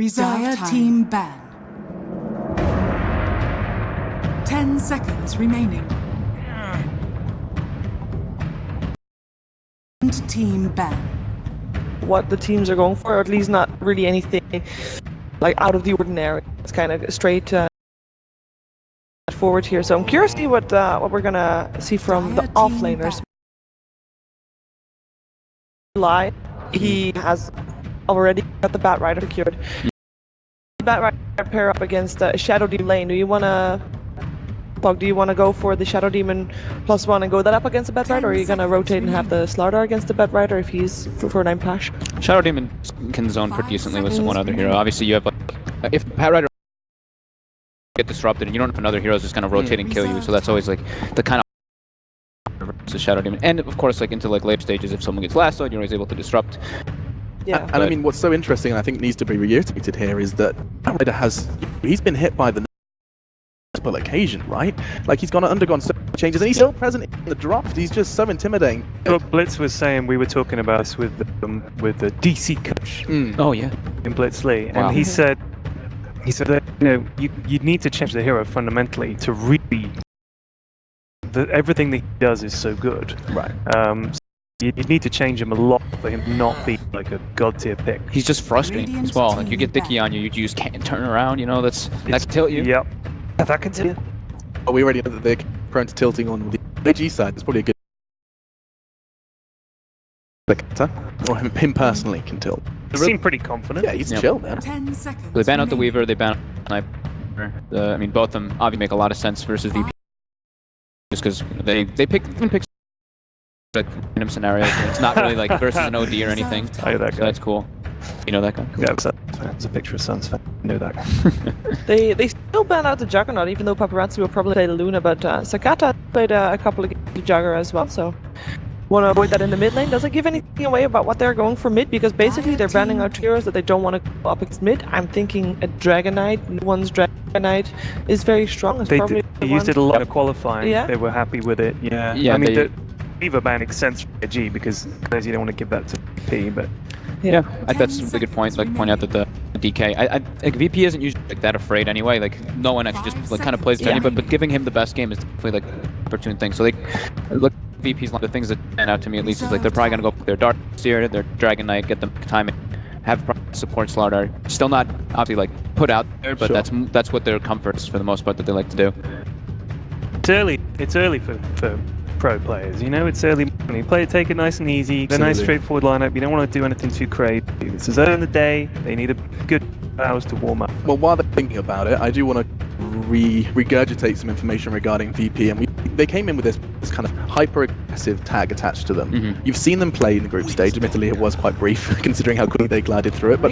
DotA team ban. 10 seconds remaining. Team ban. What the teams are going for, or at least not really anything like out of the ordinary. It's kind of straight forward here. So I'm curious to see what we're gonna see from the offlaners. He has already got the Bat Rider secured. Bat Rider pair up against Shadow Demon lane. Do you wanna go for the Shadow Demon +1 and go that up against the Bat Rider, or are you gonna rotate and have the Slardar against the Bat Rider if he's for 9 Plash? Shadow Demon can zone pretty decently with one other hero. Obviously, you have if Bat Rider get disrupted and you don't have another hero just kind of rotate and kill you, so that's always like the kind of versus Shadow Demon. And of course, like into like later stages, if someone gets lassoed, you're always able to disrupt. Yeah, and I mean, what's so interesting, and I think needs to be reiterated here, is that Bat Rider he's been hit by the multiple occasion, right? Like he's undergone so many changes, and he's still present in the draft. He's just so intimidating. What Blitz was saying, we were talking about this with the DC coach. Oh yeah, in Blitz Lee, and he said that you need to change the hero fundamentally to really everything that he does is so good. Right. You need to change him a lot for him not be like a god tier pick. He's just frustrating as well. Like you get Dicky on you, you just can't turn around. You know that's tilt you. Yep. That can tilt. Oh, we already know that they're prone to tilting on the AG side. It's probably a good. Or him personally can tilt. He seemed pretty confident. Yeah, he's chill, man. 10 seconds. So they ban out the Weaver, they ban out the Sniper. I mean, both of them obviously make a lot of sense versus VP. Just because they pick like random scenarios. It's not really like versus an OD or anything. I know that guy. So that's cool. You know that guy? Yeah, it's a picture of Suns fan. I know that guy. They still ban out the Juggernaut, even though Paparazzi will probably play the Luna, but Sakata played a couple of games of Jugger as well, so want to avoid that in the mid lane. Doesn't give anything away about what they're going for mid, because basically they're banning out heroes that they don't want to go up against mid. I'm thinking a Dragon Knight. No one's Dragon Knight is very strong. They used it a lot in qualifying. Yeah. They were happy with it. Yeah. Yeah, I mean, the Weaver ban makes sense for G because you don't want to give that to P, but. Yeah, that's a good point. Like point out that the DK, like VP isn't usually like that afraid anyway. Like no one actually just like kind of plays Jenny, but giving him the best game is definitely like an opportune thing. So look, VP's the things that stand out to me at least is like they're probably gonna go for their Dark Seer, their Dragon Knight, get them timing, have support Slardar. Still not obviously like put out there, but that's what their comfort is for the most part that they like to do. It's early for pro players, you know, it's early morning. Take it nice and easy. They're nice, straightforward lineup. You don't want to do anything too crazy. This is early in the day. They need a good hours to warm up. Well, while they're thinking about it, I do want to regurgitate some information regarding VP, and they came in with this kind of hyper-aggressive tag attached to them. You've seen them play in the group stage. Admittedly, it was quite brief, considering how quickly they glided through it, but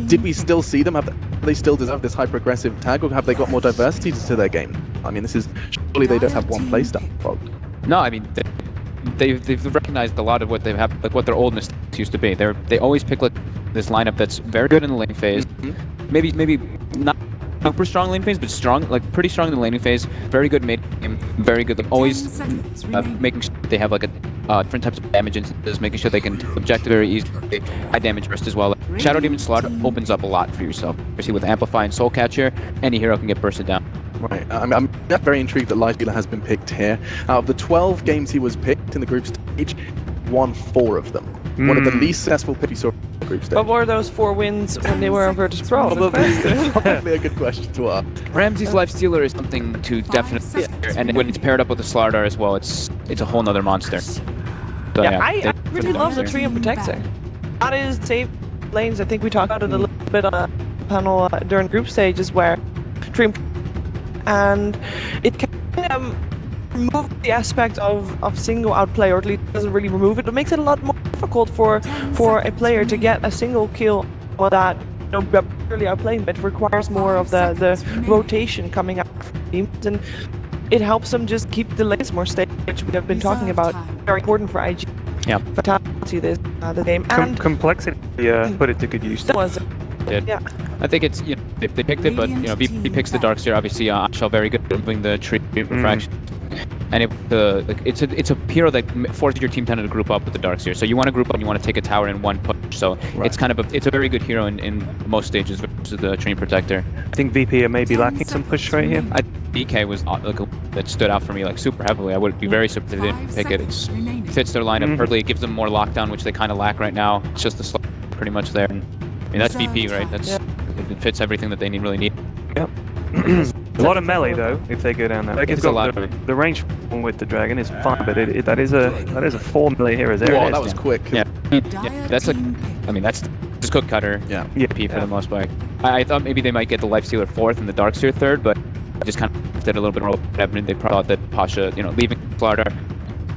did we still see them? Do they still deserve this hyper-aggressive tag, or have they got more diversity to their game? I mean, surely they don't have one playstyle. No, I mean they've recognized a lot of what they have, like what their old mistakes used to be. They always pick like this lineup that's very good in the lane phase, maybe not super strong lane phase, but strong, like pretty strong in the laning phase. Very good mid game, very good. Like always making sure they have like a different types of damage instances, making sure they can objective very easily, high damage burst as well. Like, Shadow Demon Slaughter opens up a lot for yourself, especially with Amplify and Soul Catcher. Any hero can get bursted down. Right, I'm very intrigued that Livestealer has been picked here. Out of the 12 games he was picked in the group stage, won 4 of them. One of the least successful picks we saw in the group stage. But were those 4 wins when they were on Virtus.pro? Probably a good question to ask. Ramsey's Lifestealer is something to definitely, and when it's paired up with the Slardar as well, it's a whole nother monster. So, yeah, I really love the Tree and Protector. That is safe lanes. I think we talked about it a little bit on a panel during group stages where Tree and it can remove the aspect of single outplay, or at least doesn't really remove it. It makes it a lot more difficult for a player to get a single kill that purely outplaying. It requires more of the rotation coming out from teams, and it helps them just keep the lanes more stable, which we have been talking about. Very important for IG. Yeah. Fatality this the game and complexity. Put it to good use. That was. Yeah, I think it's they picked it, but VP picks the Dark Seer. Obviously, Shell very good at moving the tree refraction. and it's a hero that forces your team to group up with the Darkseer. So you want to group up and you want to take a tower in one push. So it's kind of it's a very good hero in most stages versus the Treant Protector. I think VP are maybe lacking some push right here. DK was that stood out for me like super heavily. I would be very surprised if they didn't pick it. It fits their lineup perfectly. It gives them more lockdown, which they kind of lack right now. It's just the slot pretty much there. And, I mean, that's VP, right? It fits everything that they really need. Yep. A lot of melee though, if they go down that. Like, It's a lot of it. The range with the dragon is fine, but that is a 4 melee heroes area. Wow, that was quick. Yeah, that's that's just cook cutter. Yeah. VP for the most part. I thought maybe they might get the Lifestealer 4th and the Darkseer 3rd, but I just kind of did a little bit of happening. They probably thought that Pasha, leaving Florida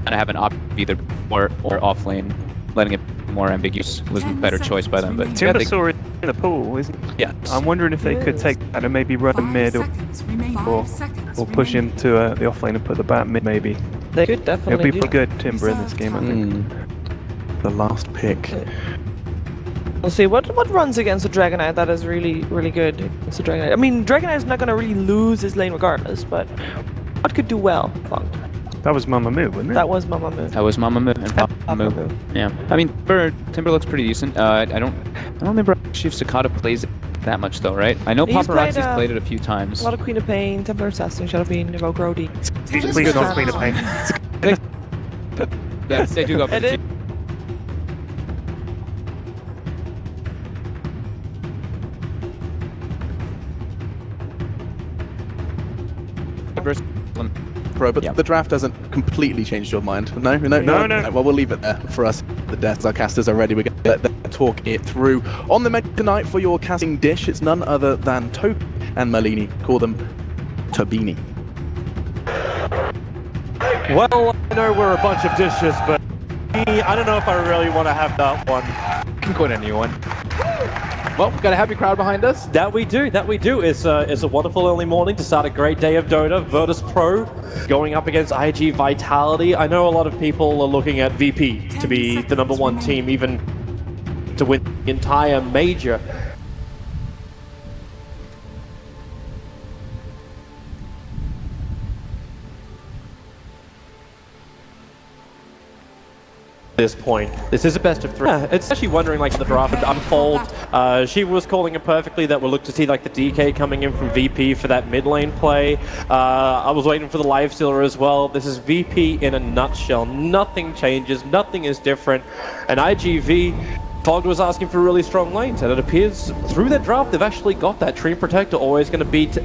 and having an either or off lane, letting it more ambiguous was a better choice by them. But Timbersaw is in the pool, isn't he? Yeah. I'm wondering if they could take that and maybe run him mid or push him to the off lane and put the bat mid maybe. They could definitely It'll be do pretty good Timber in this game, I think. The last pick. We'll see what runs against the Dragonite that is really, really good against the Dragonite. I mean, Dragonite is not going to really lose his lane regardless, but what could do well? That was Mamamoo, wasn't it? That was Mamamoo. That was Mamamoo and Papamoo. Yeah. I mean, Timber looks pretty decent. I don't remember actually if Sakata plays it that much though, right? I know Paparazzi's played it a few times. A lot of Queen of Pain, Templar Assassin, Shadow Fiend, Evo Grody. Please don't Queen of Pain. Yes, they do go for the Pro, but the draft hasn't completely changed your mind. No. Well, we'll leave it there for us. The deaths, our casters are ready. We're going to let them talk it through. On the menu tonight for your casting dish, it's none other than Topi and Malini. Call them Tobini. Well, I know we're a bunch of dishes, but I don't know if I really want to have that one. You can quote anyone. Well, we've got a happy crowd behind us. That we do. It's a wonderful early morning to start a great day of Dota. Virtus.pro going up against IG Vitality. I know a lot of people are looking at VP to be the #1 team, even to win the entire major. This point. This is a best of 3. Yeah, it's actually wondering like the draft would unfold. She was calling it perfectly that we'll look to see like the DK coming in from VP for that mid lane play. I was waiting for the Lifestealer as well. This is VP in a nutshell. Nothing changes, nothing is different. And IGV, Fog was asking for really strong lanes, and it appears through that draft they've actually got that. Treant Protector always going to beat